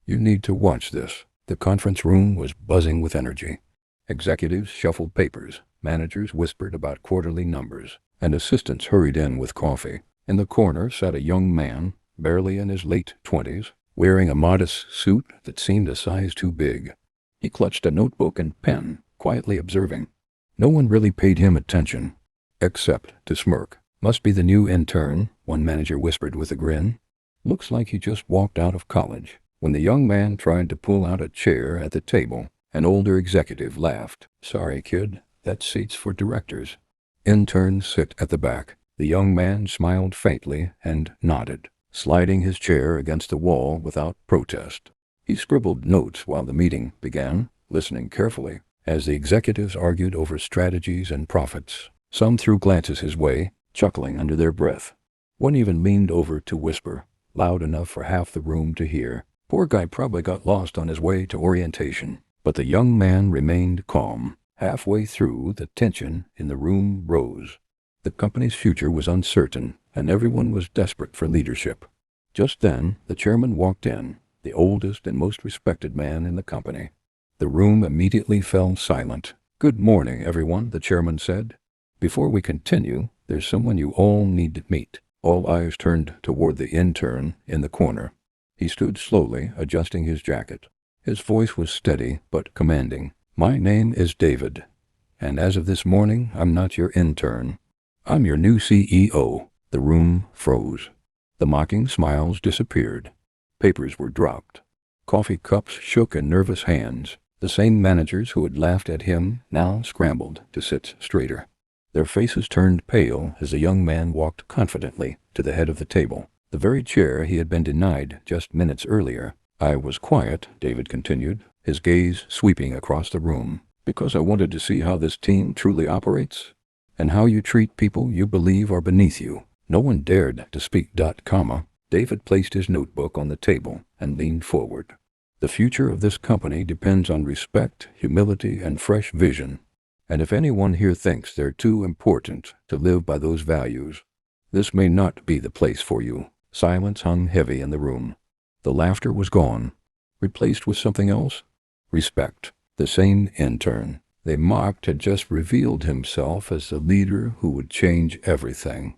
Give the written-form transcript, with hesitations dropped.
You need to watch this." The conference room was buzzing with energy. Executives shuffled papers, managers whispered about quarterly numbers, and assistants hurried in with coffee. In the corner sat a young man, barely in his late 20s, wearing a modest suit that seemed a size too big. He clutched a notebook and pen, quietly observing. No one really paid him attention, except to smirk. "Must be the new intern," one manager whispered with a grin. "Looks like he just walked out of college." When the young man tried to pull out a chair at the table, an older executive laughed. "Sorry, kid, that seat's for directors. Interns sit at the back." The young man smiled faintly and nodded, sliding his chair against the wall without protest. He scribbled notes while the meeting began, listening carefully as the executives argued over strategies and profits. Some threw glances his way, chuckling under their breath. One even leaned over to whisper, loud enough for half the room to hear, "Poor guy probably got lost on his way to orientation." But the young man remained calm. Halfway through, the tension in the room rose. The company's future was uncertain, and everyone was desperate for leadership. Just then, the chairman walked in, the oldest and most respected man in the company. The room immediately fell silent. "Good morning, everyone," the chairman said. "Before we continue, there's someone you all need to meet." All eyes turned toward the intern in the corner. He stood slowly, adjusting his jacket. His voice was steady but commanding. "My name is David, and as of this morning, I'm not your intern. I'm your new CEO." The room froze. The mocking smiles disappeared. Papers were dropped. Coffee cups shook in nervous hands. The same managers who had laughed at him now scrambled to sit straighter. Their faces turned pale as the young man walked confidently to the head of the table, the very chair he had been denied just minutes earlier. "I was quiet," David continued, his gaze sweeping across the room, "because I wanted to see how this team truly operates, and how you treat people you believe are beneath you." No one dared to speak. David placed his notebook on the table and leaned forward. "The future of this company depends on respect, humility, and fresh vision. And if anyone here thinks they're too important to live by those values, this may not be the place for you." Silence hung heavy in the room. The laughter was gone, replaced with something else. Respect. The same intern they mocked had just revealed himself as the leader who would change everything.